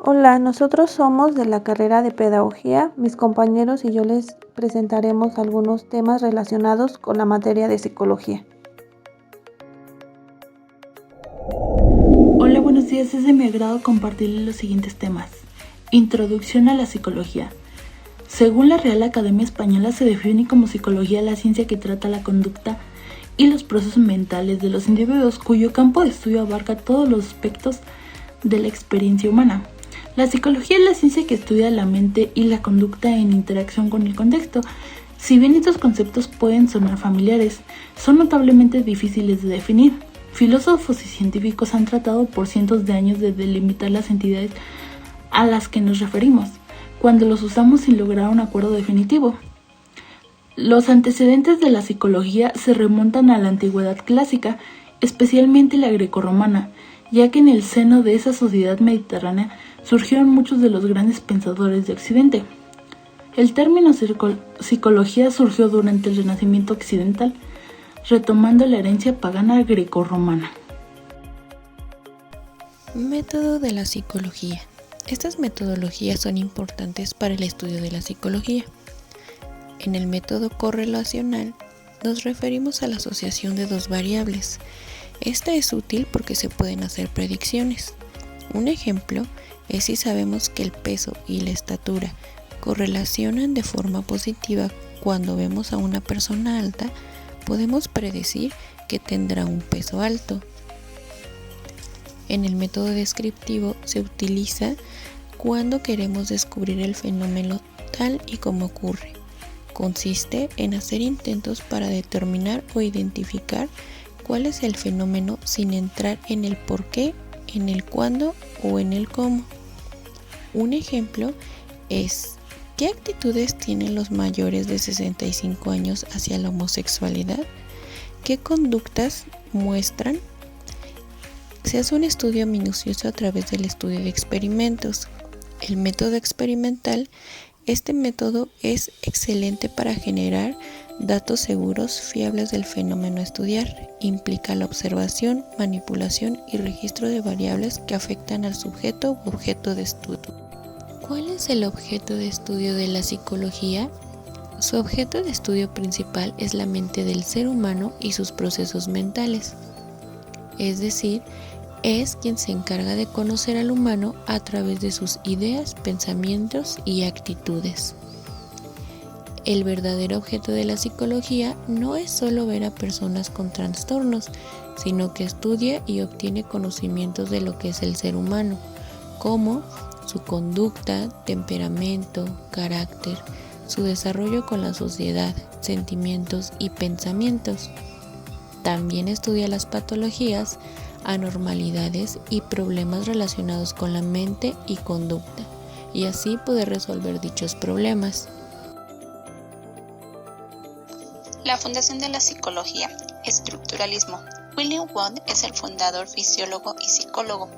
Hola, nosotros somos de la carrera de Pedagogía. Mis compañeros y yo les presentaremos algunos temas relacionados con la materia de Psicología. Hola, buenos días. Es de mi agrado compartirles los siguientes temas. Introducción a la psicología. Según la Real Academia Española, se define como psicología la ciencia que trata la conducta y los procesos mentales de los individuos, cuyo campo de estudio abarca todos los aspectos de la experiencia humana. La psicología es la ciencia que estudia la mente y la conducta en interacción con el contexto. Si bien estos conceptos pueden sonar familiares, son notablemente difíciles de definir. Filósofos y científicos han tratado por cientos de años de delimitar las entidades a las que nos referimos, cuando los usamos sin lograr un acuerdo definitivo. Los antecedentes de la psicología se remontan a la antigüedad clásica, especialmente la grecorromana, ya que en el seno de esa sociedad mediterránea surgieron muchos de los grandes pensadores de Occidente. El término psicología surgió durante el Renacimiento occidental, retomando la herencia pagana grecorromana. Método de la psicología. Estas metodologías son importantes para el estudio de la psicología. En el método correlacional nos referimos a la asociación de dos variables. Esta es útil porque se pueden hacer predicciones. Un ejemplo es si sabemos que el peso y la estatura correlacionan de forma positiva cuando vemos a una persona alta, podemos predecir que tendrá un peso alto. En el método descriptivo se utiliza cuando queremos descubrir el fenómeno tal y como ocurre. Consiste en hacer intentos para determinar o identificar cuál es el fenómeno sin entrar en el por qué, en el cuándo o en el cómo. Un ejemplo es: ¿qué actitudes tienen los mayores de 65 años hacia la homosexualidad? ¿Qué conductas muestran? Se hace un estudio minucioso a través del estudio de experimentos. El método experimental. Este método es excelente para generar datos seguros, fiables del fenómeno a estudiar. Implica la observación, manipulación y registro de variables que afectan al sujeto u objeto de estudio. ¿Cuál es el objeto de estudio de la psicología? Su objeto de estudio principal es la mente del ser humano y sus procesos mentales. Es decir, es quien se encarga de conocer al humano a través de sus ideas, pensamientos y actitudes. El verdadero objeto de la psicología no es solo ver a personas con trastornos, sino que estudia y obtiene conocimientos de lo que es el ser humano, como su conducta, temperamento, carácter, su desarrollo con la sociedad, sentimientos y pensamientos. También estudia las patologías, anormalidades y problemas relacionados con la mente y conducta, y así poder resolver dichos problemas. La fundación de la psicología. Estructuralismo. William Wundt es el fundador, fisiólogo y psicólogo.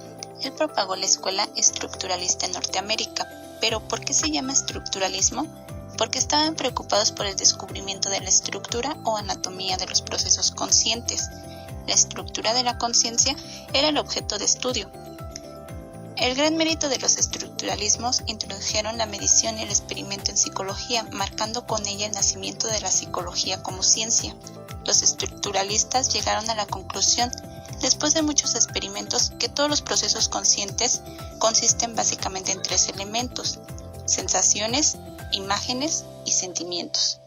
Él propagó la escuela estructuralista en Norteamérica. ¿Pero por qué se llama estructuralismo? Porque estaban preocupados por el descubrimiento de la estructura o anatomía de los procesos conscientes. La estructura de la conciencia era el objeto de estudio. El gran mérito de los estructuralismos introdujeron la medición y el experimento en psicología, marcando con ella el nacimiento de la psicología como ciencia. Los estructuralistas llegaron a la conclusión, después de muchos experimentos, que todos los procesos conscientes consisten básicamente en tres elementos: sensaciones, imágenes y sentimientos.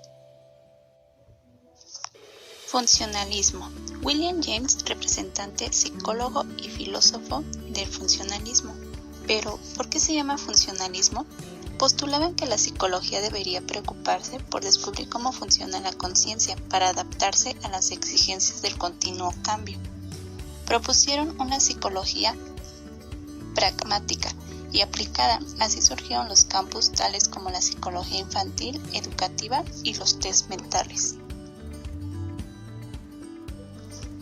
Funcionalismo. William James, representante, psicólogo y filósofo del funcionalismo. Pero, ¿por qué se llama funcionalismo? Postulaban que la psicología debería preocuparse por descubrir cómo funciona la conciencia para adaptarse a las exigencias del continuo cambio. Propusieron una psicología pragmática y aplicada. Así surgieron los campos tales como la psicología infantil, educativa y los test mentales.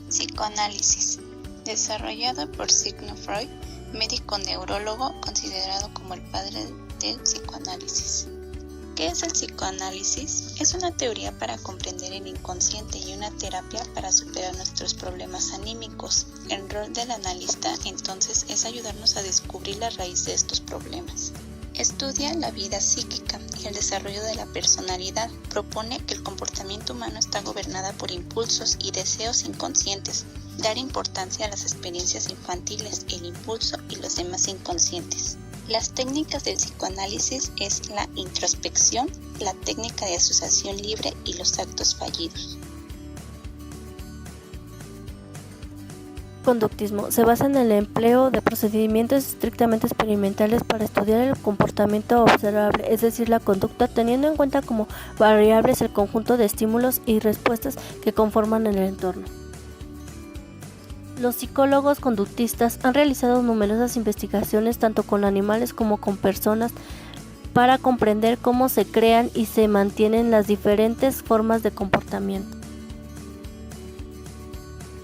Psicoanálisis. Desarrollado por Sigmund Freud, médico neurólogo considerado como el padre del psicoanálisis. ¿Qué es el psicoanálisis? Es una teoría para comprender el inconsciente y una terapia para superar nuestros problemas anímicos. El rol del analista, entonces, es ayudarnos a descubrir la raíz de estos problemas. Estudia la vida psíquica y el desarrollo de la personalidad. Propone que el comportamiento humano está gobernado por impulsos y deseos inconscientes. Dar importancia a las experiencias infantiles, el impulso y los demás inconscientes. Las técnicas del psicoanálisis es la introspección, la técnica de asociación libre y los actos fallidos. Conductismo se basa en el empleo de procedimientos estrictamente experimentales para estudiar el comportamiento observable, es decir, la conducta, teniendo en cuenta como variables el conjunto de estímulos y respuestas que conforman el entorno. Los psicólogos conductistas han realizado numerosas investigaciones tanto con animales como con personas para comprender cómo se crean y se mantienen las diferentes formas de comportamiento.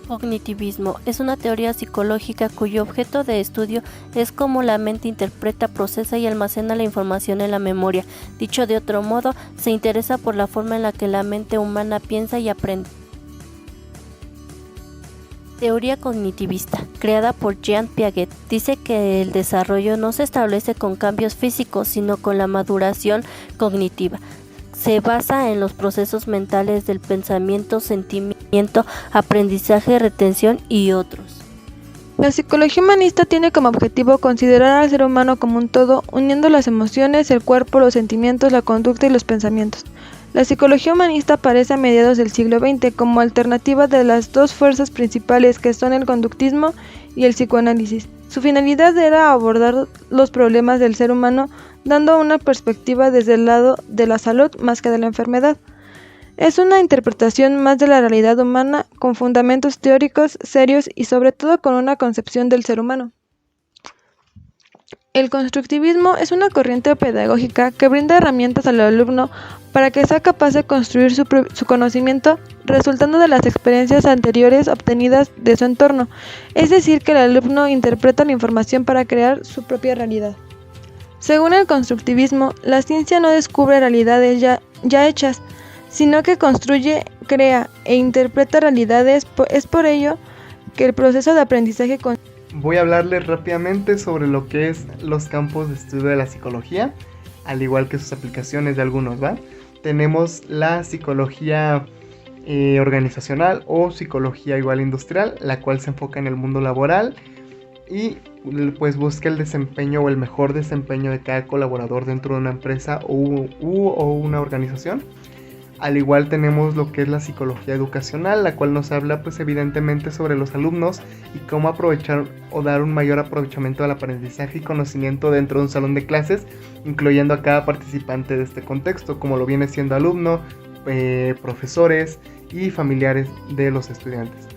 Cognitivismo es una teoría psicológica cuyo objeto de estudio es cómo la mente interpreta, procesa y almacena la información en la memoria. Dicho de otro modo, se interesa por la forma en la que la mente humana piensa y aprende. Teoría cognitivista, creada por Jean Piaget, dice que el desarrollo no se establece con cambios físicos, sino con la maduración cognitiva. Se basa en los procesos mentales del pensamiento, sentimiento, aprendizaje, retención y otros. La psicología humanista tiene como objetivo considerar al ser humano como un todo, uniendo las emociones, el cuerpo, los sentimientos, la conducta y los pensamientos. La psicología humanista aparece a mediados del siglo XX como alternativa de las dos fuerzas principales que son el conductismo y el psicoanálisis. Su finalidad era abordar los problemas del ser humano dando una perspectiva desde el lado de la salud más que de la enfermedad. Es una interpretación más de la realidad humana con fundamentos teóricos serios y sobre todo con una concepción del ser humano. El constructivismo es una corriente pedagógica que brinda herramientas al alumno para que sea capaz de construir su conocimiento resultando de las experiencias anteriores obtenidas de su entorno, es decir, que el alumno interpreta la información para crear su propia realidad. Según el constructivismo, la ciencia no descubre realidades ya hechas, sino que construye, crea e interpreta realidades. Es por ello que el proceso de aprendizaje Voy a hablarles rápidamente sobre lo que es los campos de estudio de la psicología, al igual que sus aplicaciones de algunos, ¿va? Tenemos la psicología organizacional o psicología igual industrial, la cual se enfoca en el mundo laboral y pues busca el desempeño o el mejor desempeño de cada colaborador dentro de una empresa o una organización. Al igual tenemos lo que es la psicología educacional, la cual nos habla pues evidentemente sobre los alumnos y cómo aprovechar o dar un mayor aprovechamiento al aprendizaje y conocimiento dentro de un salón de clases, incluyendo a cada participante de este contexto, como lo viene siendo alumno, profesores y familiares de los estudiantes.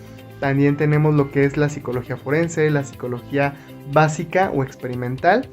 También tenemos lo que es la psicología forense, la psicología básica o experimental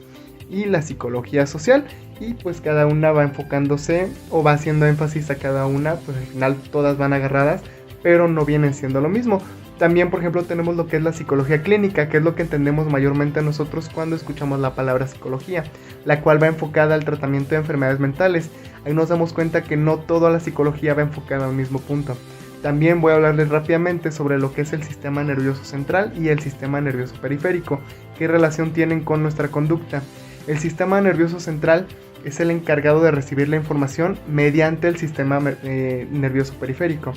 y la psicología social. Y pues cada una va enfocándose o va haciendo énfasis a cada una, pues al final todas van agarradas, pero no vienen siendo lo mismo. También, por ejemplo, tenemos lo que es la psicología clínica, que es lo que entendemos mayormente nosotros cuando escuchamos la palabra psicología, la cual va enfocada al tratamiento de enfermedades mentales. Ahí nos damos cuenta que no toda la psicología va enfocada al mismo punto. También voy a hablarles rápidamente sobre lo que es el sistema nervioso central y el sistema nervioso periférico, qué relación tienen con nuestra conducta. El sistema nervioso central es el encargado de recibir la información mediante el sistema nervioso periférico.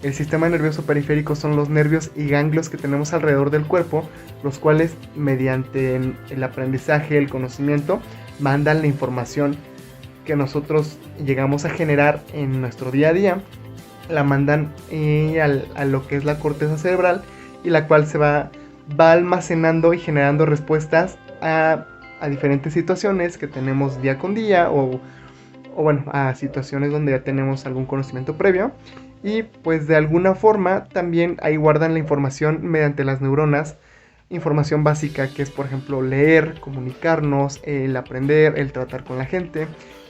El sistema nervioso periférico son los nervios y ganglios que tenemos alrededor del cuerpo, los cuales mediante el aprendizaje, el conocimiento, mandan la información que nosotros llegamos a generar en nuestro día a día, la mandan a lo que es la corteza cerebral y la cual se va almacenando y generando respuestas a diferentes situaciones que tenemos día con día o bueno, a situaciones donde ya tenemos algún conocimiento previo y pues de alguna forma también ahí guardan la información mediante las neuronas, información básica que es por ejemplo leer, comunicarnos, el aprender, el tratar con la gente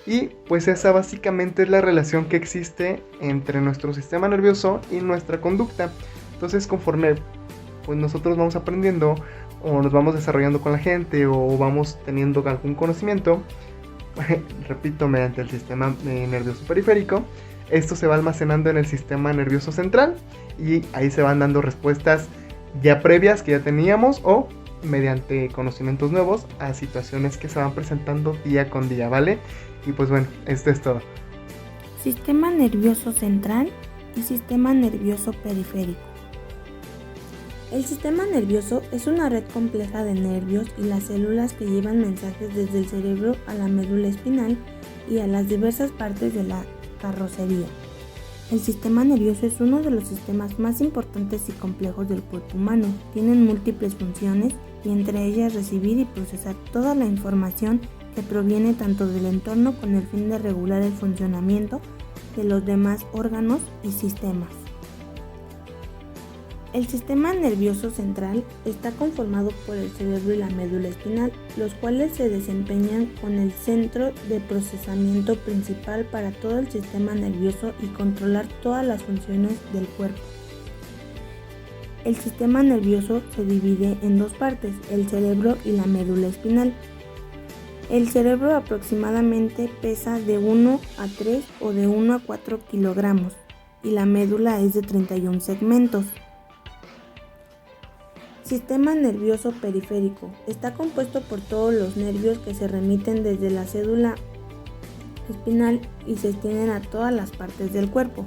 y pues esa básicamente es la relación que existe entre nuestro sistema nervioso y nuestra conducta. Entonces conforme pues nosotros vamos aprendiendo o nos vamos desarrollando con la gente o vamos teniendo algún conocimiento repito, mediante el sistema nervioso periférico. Esto se va almacenando en el sistema nervioso central y ahí se van dando respuestas ya previas que ya teníamos o mediante conocimientos nuevos a situaciones que se van presentando día con día, ¿vale? Y pues bueno, esto es todo. Sistema nervioso central y sistema nervioso periférico. El sistema nervioso es una red compleja de nervios y las células que llevan mensajes desde el cerebro a la médula espinal y a las diversas partes de la carrocería. El sistema nervioso es uno de los sistemas más importantes y complejos del cuerpo humano. Tienen múltiples funciones y entre ellas recibir y procesar toda la información que proviene tanto del entorno con el fin de regular el funcionamiento de los demás órganos y sistemas. El sistema nervioso central está conformado por el cerebro y la médula espinal, los cuales se desempeñan con el centro de procesamiento principal para todo el sistema nervioso y controlar todas las funciones del cuerpo. El sistema nervioso se divide en dos partes, el cerebro y la médula espinal. El cerebro aproximadamente pesa de 1 a 3 o de 1 a 4 kilogramos y la médula es de 31 segmentos. Sistema nervioso periférico. Está compuesto por todos los nervios que se remiten desde la cédula espinal y se extienden a todas las partes del cuerpo.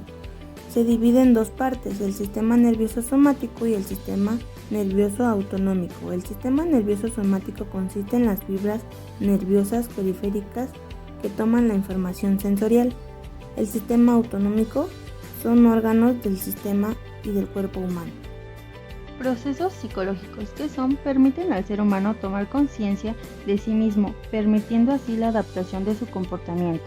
Se divide en dos partes, el sistema nervioso somático y el sistema nervioso autonómico. El sistema nervioso somático consiste en las fibras nerviosas periféricas que toman la información sensorial. El sistema autonómico son órganos del sistema y del cuerpo humano. Procesos psicológicos que permiten al ser humano tomar conciencia de sí mismo, permitiendo así la adaptación de su comportamiento.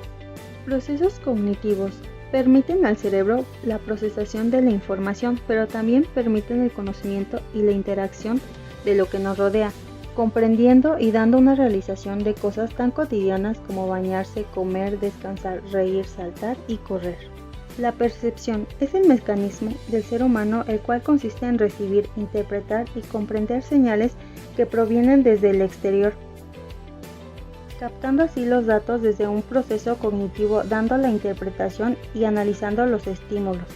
Procesos cognitivos permiten al cerebro la procesación de la información, pero también permiten el conocimiento y la interacción de lo que nos rodea, comprendiendo y dando una realización de cosas tan cotidianas como bañarse, comer, descansar, reír, saltar y correr. La percepción es el mecanismo del ser humano el cual consiste en recibir, interpretar y comprender señales que provienen desde el exterior, captando así los datos desde un proceso cognitivo, dando la interpretación y analizando los estímulos.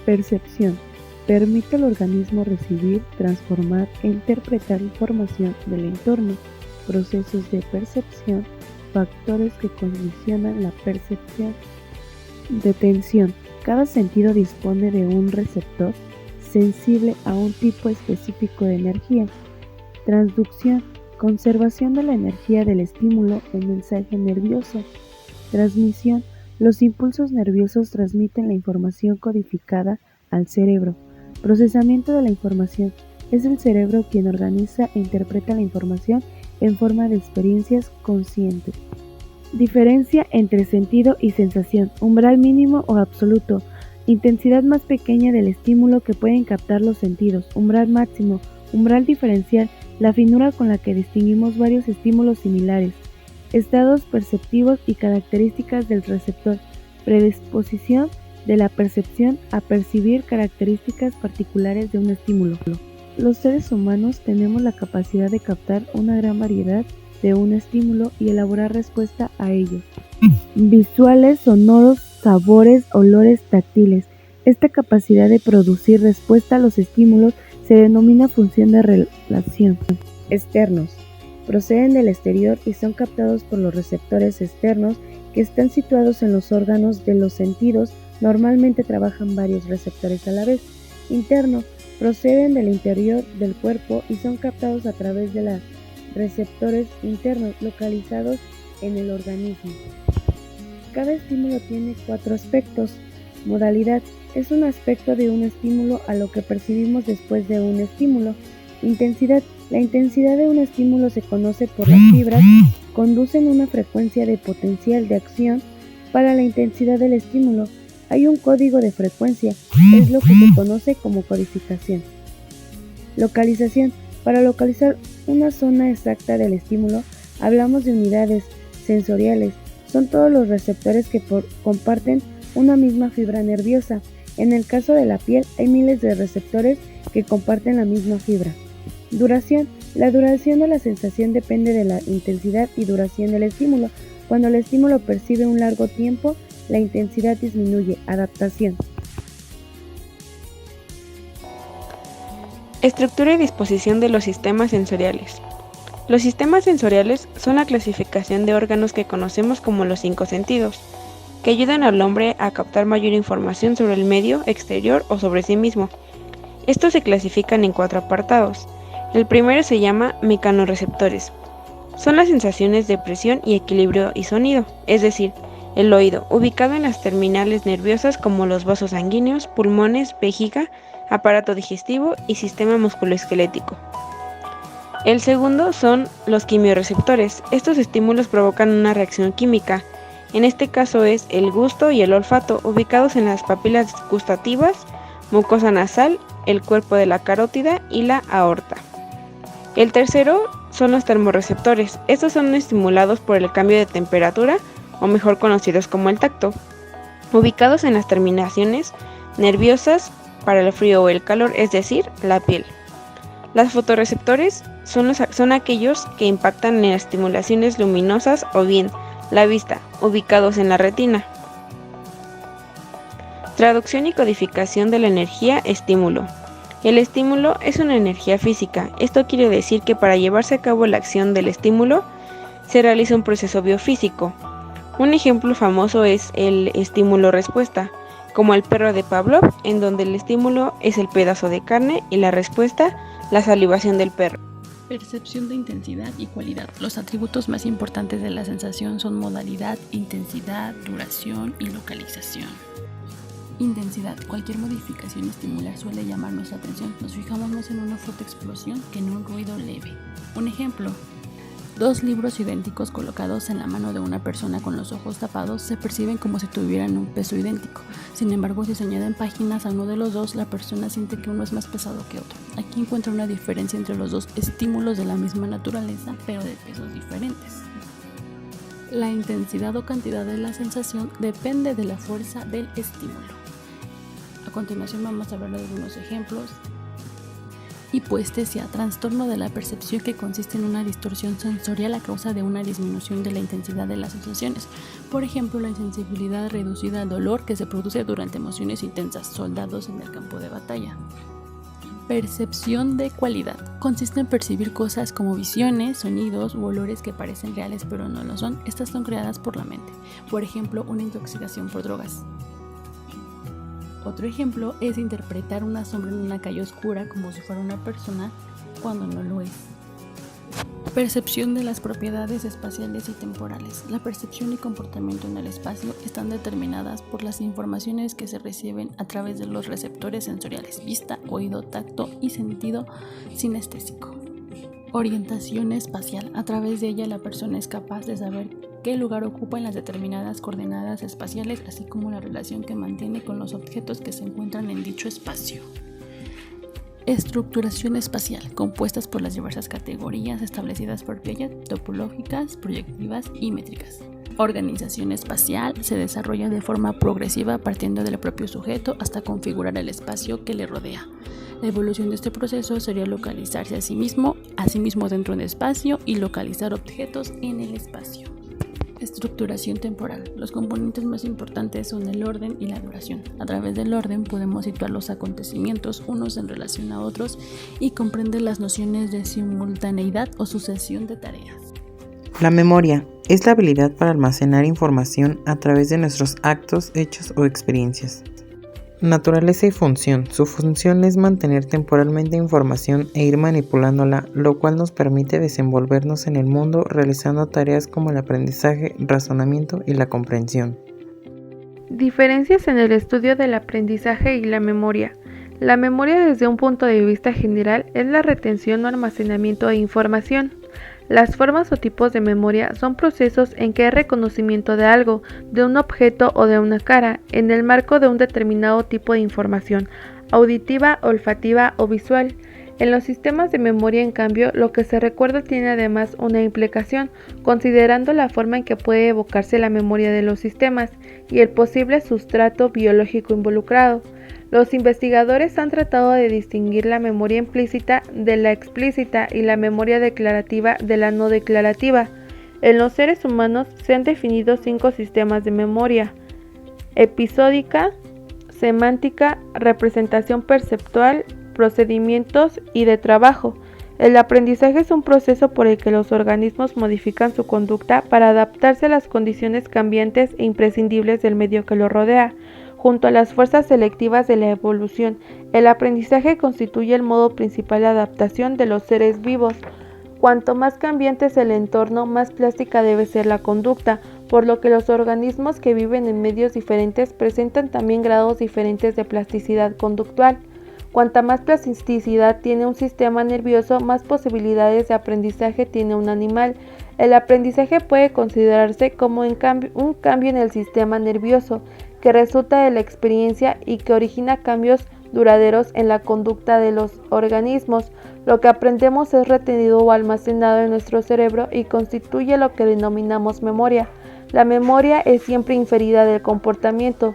Percepción. Permite al organismo recibir, transformar e interpretar información del entorno, procesos de percepción, factores que condicionan la percepción. Detención. Cada sentido dispone de un receptor sensible a un tipo específico de energía. Transducción. Conservación de la energía del estímulo en mensaje nervioso. Transmisión. Los impulsos nerviosos transmiten la información codificada al cerebro. Procesamiento de la información. Es el cerebro quien organiza e interpreta la información en forma de experiencias conscientes. Diferencia entre sentido y sensación, umbral mínimo o absoluto, intensidad más pequeña del estímulo que pueden captar los sentidos, umbral máximo, umbral diferencial, la finura con la que distinguimos varios estímulos similares, estados perceptivos y características del receptor, predisposición de la percepción a percibir características particulares de un estímulo. Los seres humanos tenemos la capacidad de captar una gran variedad de un estímulo y elaborar respuesta a ellos. Visuales, sonoros, sabores, olores, táctiles. Esta capacidad de producir respuesta a los estímulos se denomina función de relación. Externos. Proceden del exterior y son captados por los receptores externos que están situados en los órganos de los sentidos. Normalmente trabajan varios receptores a la vez. Interno. Proceden del interior del cuerpo y son captados a través de los receptores internos localizados en el organismo. Cada estímulo tiene 4 aspectos. Modalidad es un aspecto de un estímulo a lo que percibimos después de un estímulo. Intensidad. La intensidad de un estímulo se conoce por las fibras, conducen una frecuencia de potencial de acción para la intensidad del estímulo. Hay un código de frecuencia, es lo que se conoce como codificación. Localización. Para localizar una zona exacta del estímulo, hablamos de unidades sensoriales. Son todos los receptores que comparten una misma fibra nerviosa. En el caso de la piel, hay miles de receptores que comparten la misma fibra. Duración. La duración de la sensación depende de la intensidad y duración del estímulo. Cuando el estímulo percibe un largo tiempo, la intensidad disminuye. Adaptación. Estructura y disposición de los sistemas sensoriales. Los sistemas sensoriales son la clasificación de órganos que conocemos como los 5 sentidos, que ayudan al hombre a captar mayor información sobre el medio exterior o sobre sí mismo. Estos se clasifican en 4 apartados. El primero se llama mecanorreceptores. Son las sensaciones de presión y equilibrio y sonido, es decir, el oído, ubicado en las terminales nerviosas como los vasos sanguíneos, pulmones, vejiga, aparato digestivo y sistema musculoesquelético. El segundo son los quimiorreceptores. Estos estímulos provocan una reacción química. En este caso es el gusto y el olfato, ubicados en las papilas gustativas, mucosa nasal, el cuerpo de la carótida y la aorta. El tercero son los termorreceptores. Estos son estimulados por el cambio de temperatura, o mejor conocidos como el tacto, ubicados en las terminaciones nerviosas para el frío o el calor, es decir, la piel. Las fotorreceptores son aquellos que impactan en las estimulaciones luminosas o bien la vista, ubicados en la retina. Traducción y codificación de la energía estímulo. El estímulo es una energía física. Esto quiere decir que para llevarse a cabo la acción del estímulo se realiza un proceso biofísico. Un ejemplo famoso es el estímulo-respuesta, como el perro de Pavlov, en donde el estímulo es el pedazo de carne y la respuesta la salivación del perro. Percepción de intensidad y cualidad. Los atributos más importantes de la sensación son modalidad, intensidad, duración y localización. Intensidad. Cualquier modificación estimular suele llamar nuestra atención. Nos fijamos más en una fuerte explosión que en un ruido leve. Un ejemplo. 2 libros idénticos colocados en la mano de una persona con los ojos tapados se perciben como si tuvieran un peso idéntico. Sin embargo, si se añaden páginas a uno de los dos, la persona siente que uno es más pesado que otro. Aquí encuentra una diferencia entre los dos estímulos de la misma naturaleza, pero de pesos diferentes. La intensidad o cantidad de la sensación depende de la fuerza del estímulo. A continuación vamos a hablar de algunos ejemplos. Hipoestesia, trastorno de la percepción que consiste en una distorsión sensorial a causa de una disminución de la intensidad de las sensaciones. Por ejemplo, la insensibilidad reducida al dolor que se produce durante emociones intensas, soldados en el campo de batalla. Percepción de cualidad. Consiste en percibir cosas como visiones, sonidos u olores que parecen reales pero no lo son. Estas son creadas por la mente. Por ejemplo, una intoxicación por drogas. Otro ejemplo es interpretar una sombra en una calle oscura como si fuera una persona cuando no lo es. Percepción de las propiedades espaciales y temporales. La percepción y comportamiento en el espacio están determinadas por las informaciones que se reciben a través de los receptores sensoriales, vista, oído, tacto y sentido sinestésico. Orientación espacial. A través de ella la persona es capaz de saber qué lugar ocupa en las determinadas coordenadas espaciales, así como la relación que mantiene con los objetos que se encuentran en dicho espacio. Estructuración espacial, compuestas por las diversas categorías establecidas por Piaget, topológicas, proyectivas y métricas. Organización espacial se desarrolla de forma progresiva partiendo del propio sujeto hasta configurar el espacio que le rodea. La evolución de este proceso sería localizarse a sí mismo dentro del espacio y localizar objetos en el espacio. Estructuración temporal. Los componentes más importantes son el orden y la duración. A través del orden podemos situar los acontecimientos unos en relación a otros y comprender las nociones de simultaneidad o sucesión de tareas. La memoria es la habilidad para almacenar información a través de nuestros actos, hechos o experiencias. Naturaleza y función. Su función es mantener temporalmente información e ir manipulándola, lo cual nos permite desenvolvernos en el mundo realizando tareas como el aprendizaje, razonamiento y la comprensión. Diferencias en el estudio del aprendizaje y la memoria. La memoria desde un punto de vista general es la retención o almacenamiento de información. Las formas o tipos de memoria son procesos en que hay reconocimiento de algo, de un objeto o de una cara, en el marco de un determinado tipo de información, auditiva, olfativa o visual. En los sistemas de memoria, en cambio, lo que se recuerda tiene además una implicación, considerando la forma en que puede evocarse la memoria de los sistemas y el posible sustrato biológico involucrado. Los investigadores han tratado de distinguir la memoria implícita de la explícita y la memoria declarativa de la no declarativa. En los seres humanos se han definido 5 sistemas de memoria: episódica, semántica, representación perceptual, procedimientos y de trabajo. El aprendizaje es un proceso por el que los organismos modifican su conducta para adaptarse a las condiciones cambiantes e imprescindibles del medio que los rodea. Junto a las fuerzas selectivas de la evolución, el aprendizaje constituye el modo principal de adaptación de los seres vivos. Cuanto más cambiante es el entorno, más plástica debe ser la conducta, por lo que los organismos que viven en medios diferentes presentan también grados diferentes de plasticidad conductual. Cuanta más plasticidad tiene un sistema nervioso, más posibilidades de aprendizaje tiene un animal. El aprendizaje puede considerarse como un cambio en el sistema nervioso, que resulta de la experiencia y que origina cambios duraderos en la conducta de los organismos. Lo que aprendemos es retenido o almacenado en nuestro cerebro y constituye lo que denominamos memoria. La memoria es siempre inferida del comportamiento.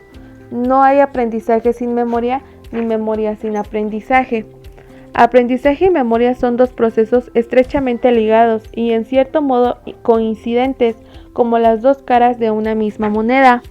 No hay aprendizaje sin memoria, ni memoria sin aprendizaje. Aprendizaje y memoria son dos procesos estrechamente ligados y en cierto modo coincidentes, como las dos caras de una misma moneda.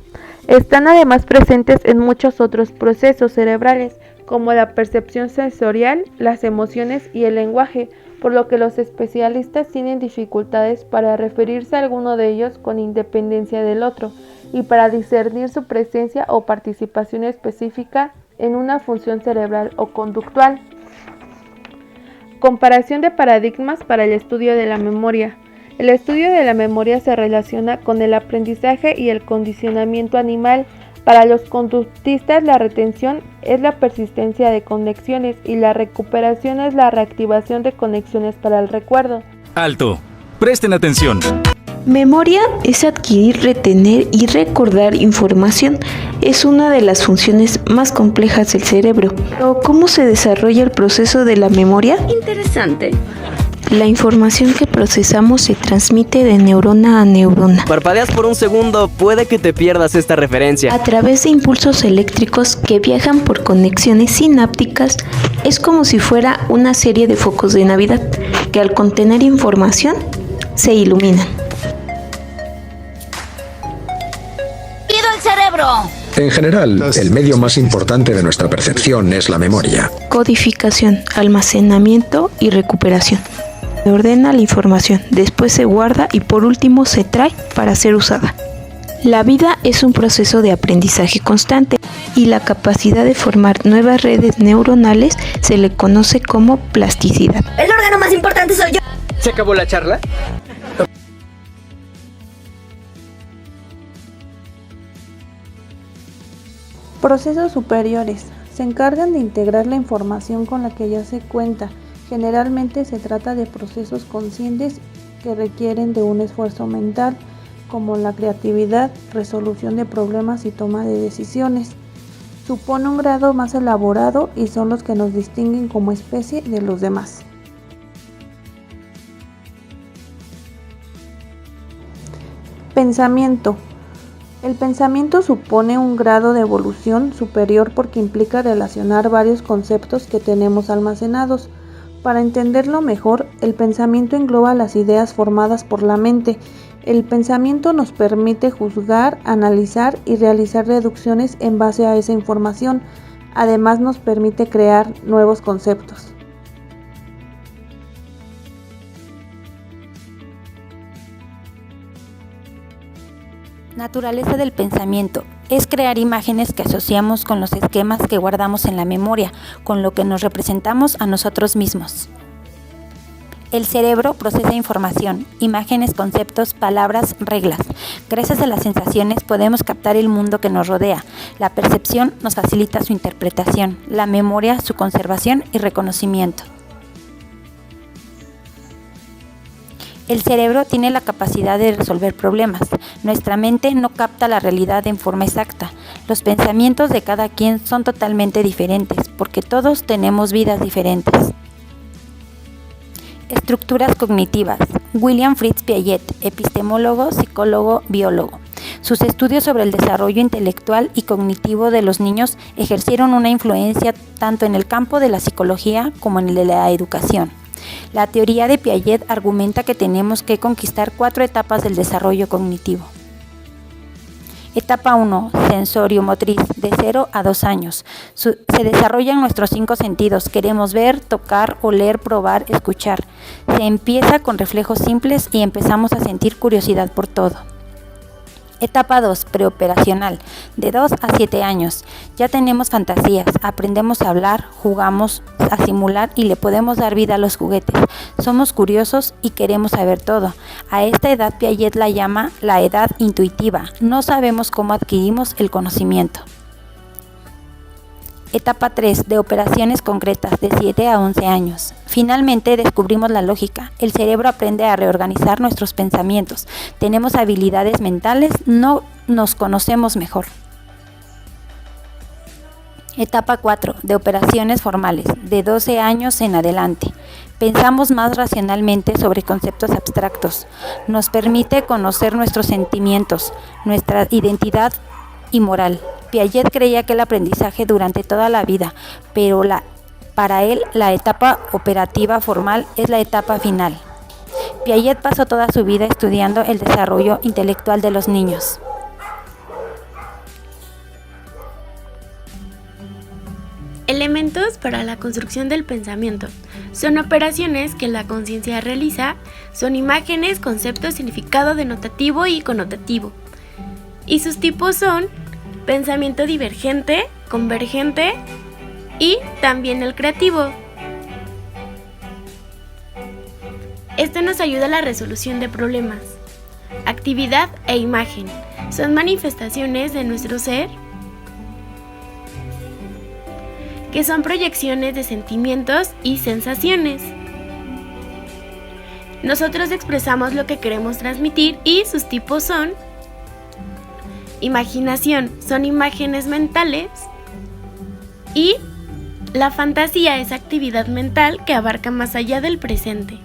Están además presentes en muchos otros procesos cerebrales, como la percepción sensorial, las emociones y el lenguaje, por lo que los especialistas tienen dificultades para referirse a alguno de ellos con independencia del otro y para discernir su presencia o participación específica en una función cerebral o conductual. Comparación de paradigmas para el estudio de la memoria. El estudio de la memoria se relaciona con el aprendizaje y el condicionamiento animal. Para los conductistas, la retención es la persistencia de conexiones y la recuperación es la reactivación de conexiones para el recuerdo. Alto. Presten atención. Memoria es adquirir, retener y recordar información. Es una de las funciones más complejas del cerebro. ¿Pero cómo se desarrolla el proceso de la memoria? Interesante. La información que procesamos se transmite de neurona a neurona. Parpadeas por un segundo, puede que te pierdas esta referencia. A través de impulsos eléctricos que viajan por conexiones sinápticas, es como si fuera una serie de focos de Navidad que al contener información se iluminan. ¡El cerebro! En general, el medio más importante de nuestra percepción es la memoria. Codificación, almacenamiento y recuperación. Se ordena la información, después se guarda y por último se trae para ser usada. La vida es un proceso de aprendizaje constante y la capacidad de formar nuevas redes neuronales se le conoce como plasticidad. El órgano más importante soy yo. ¿Se acabó la charla? Procesos superiores. Se encargan de integrar la información con la que ya se cuenta. Generalmente se trata de procesos conscientes que requieren de un esfuerzo mental, como la creatividad, resolución de problemas y toma de decisiones. Supone un grado más elaborado y son los que nos distinguen como especie de los demás. Pensamiento. El pensamiento supone un grado de evolución superior porque implica relacionar varios conceptos que tenemos almacenados. Para entenderlo mejor, el pensamiento engloba las ideas formadas por la mente. El pensamiento nos permite juzgar, analizar y realizar deducciones en base a esa información. Además, nos permite crear nuevos conceptos. Naturaleza del pensamiento. Es crear imágenes que asociamos con los esquemas que guardamos en la memoria, con lo que nos representamos a nosotros mismos. El cerebro procesa información, imágenes, conceptos, palabras, reglas. Gracias a las sensaciones podemos captar el mundo que nos rodea. La percepción nos facilita su interpretación, la memoria su conservación y reconocimiento. El cerebro tiene la capacidad de resolver problemas. Nuestra mente no capta la realidad en forma exacta. Los pensamientos de cada quien son totalmente diferentes, porque todos tenemos vidas diferentes. Estructuras cognitivas. William Fritz Piaget, epistemólogo, psicólogo, biólogo. Sus estudios sobre el desarrollo intelectual y cognitivo de los niños ejercieron una influencia tanto en el campo de la psicología como en el de la educación. La teoría de Piaget argumenta que tenemos que conquistar 4 etapas del desarrollo cognitivo. Etapa 1, sensorio-motriz, de 0 a 2 años. Se desarrollan nuestros 5 sentidos. Queremos ver, tocar, oler, probar, escuchar. Se empieza con reflejos simples y empezamos a sentir curiosidad por todo. Etapa 2, preoperacional, de 2 a 7 años. Ya tenemos fantasías, aprendemos a hablar, jugamos a simular y le podemos dar vida a los juguetes. Somos curiosos y queremos saber todo. A esta edad Piaget la llama la edad intuitiva. No sabemos cómo adquirimos el conocimiento. Etapa 3, de operaciones concretas, de 7 a 11 años. Finalmente descubrimos la lógica. El cerebro aprende a reorganizar nuestros pensamientos. Tenemos habilidades mentales, no nos conocemos mejor. Etapa 4, de operaciones formales, de 12 años en adelante. Pensamos más racionalmente sobre conceptos abstractos. Nos permite conocer nuestros sentimientos, nuestra identidad y moral. Piaget creía que el aprendizaje durante toda la vida, pero para él la etapa operativa formal es la etapa final. Piaget pasó toda su vida estudiando el desarrollo intelectual de los niños. Elementos para la construcción del pensamiento. Son operaciones que la conciencia realiza, son imágenes, conceptos, significado denotativo y connotativo. Y sus tipos son pensamiento divergente, convergente y también el creativo. Este nos ayuda a la resolución de problemas. Actividad e imagen son manifestaciones de nuestro ser que son proyecciones de sentimientos y sensaciones. Nosotros expresamos lo que queremos transmitir y sus tipos son imaginación, son imágenes mentales, y la fantasía es actividad mental que abarca más allá del presente.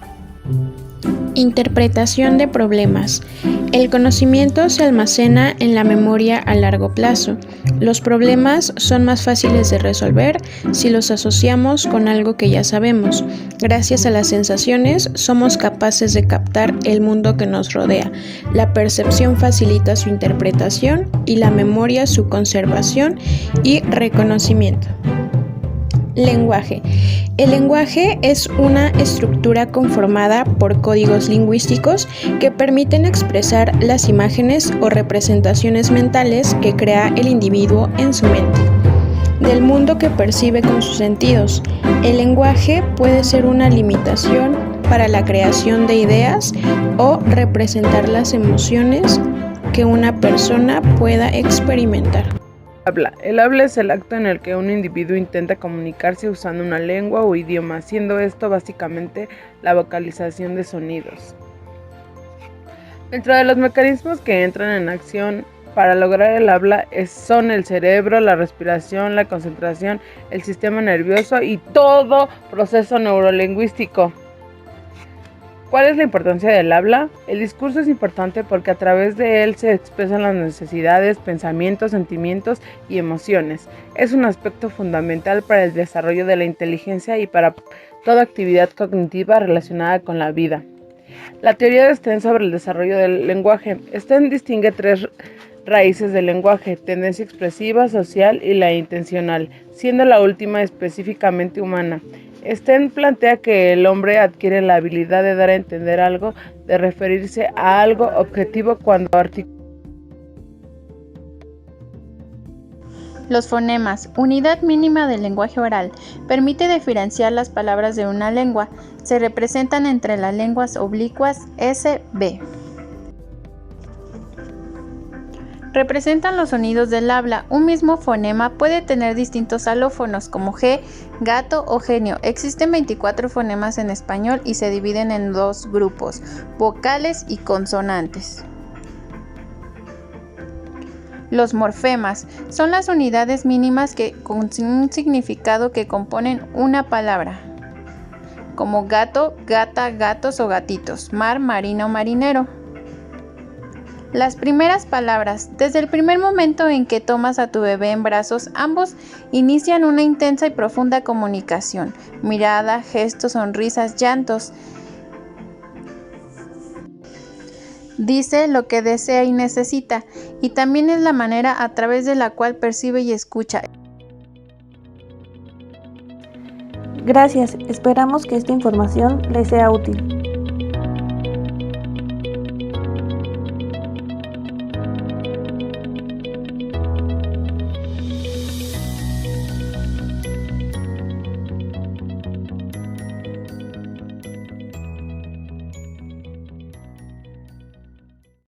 Interpretación de problemas. El conocimiento se almacena en la memoria a largo plazo. Los problemas son más fáciles de resolver si los asociamos con algo que ya sabemos. Gracias a las sensaciones somos capaces de captar el mundo que nos rodea. La percepción facilita su interpretación y la memoria su conservación y reconocimiento. Lenguaje. El lenguaje es una estructura conformada por códigos lingüísticos que permiten expresar las imágenes o representaciones mentales que crea el individuo en su mente, del mundo que percibe con sus sentidos. El lenguaje puede ser una limitación para la creación de ideas o representar las emociones que una persona pueda experimentar. El habla es el acto en el que un individuo intenta comunicarse usando una lengua o idioma, siendo esto básicamente la vocalización de sonidos. Dentro de los mecanismos que entran en acción para lograr el habla son el cerebro, la respiración, la concentración, el sistema nervioso y todo proceso neurolingüístico. ¿Cuál es la importancia del habla? El discurso es importante porque a través de él se expresan las necesidades, pensamientos, sentimientos y emociones. Es un aspecto fundamental para el desarrollo de la inteligencia y para toda actividad cognitiva relacionada con la vida. La teoría de Sten sobre el desarrollo del lenguaje. Sten distingue 3 raíces del lenguaje: tendencia expresiva, social y la intencional, siendo la última específicamente humana. Sten plantea que el hombre adquiere la habilidad de dar a entender algo, de referirse a algo objetivo cuando articula. Los fonemas, unidad mínima del lenguaje oral, permite diferenciar las palabras de una lengua. Se representan entre las lenguas oblicuas S, B. Representan los sonidos del habla. Un mismo fonema puede tener distintos alófonos como G, gato o genio. Existen 24 fonemas en español y se dividen en 2 grupos, vocales y consonantes. Los morfemas son las unidades mínimas con un significado que componen una palabra, como gato, gata, gatos o gatitos, mar, marina o marinero. Las primeras palabras. Desde el primer momento en que tomas a tu bebé en brazos, ambos inician una intensa y profunda comunicación. Mirada, gestos, sonrisas, llantos. Dice lo que desea y necesita, y también es la manera a través de la cual percibe y escucha. Gracias, esperamos que esta información les sea útil.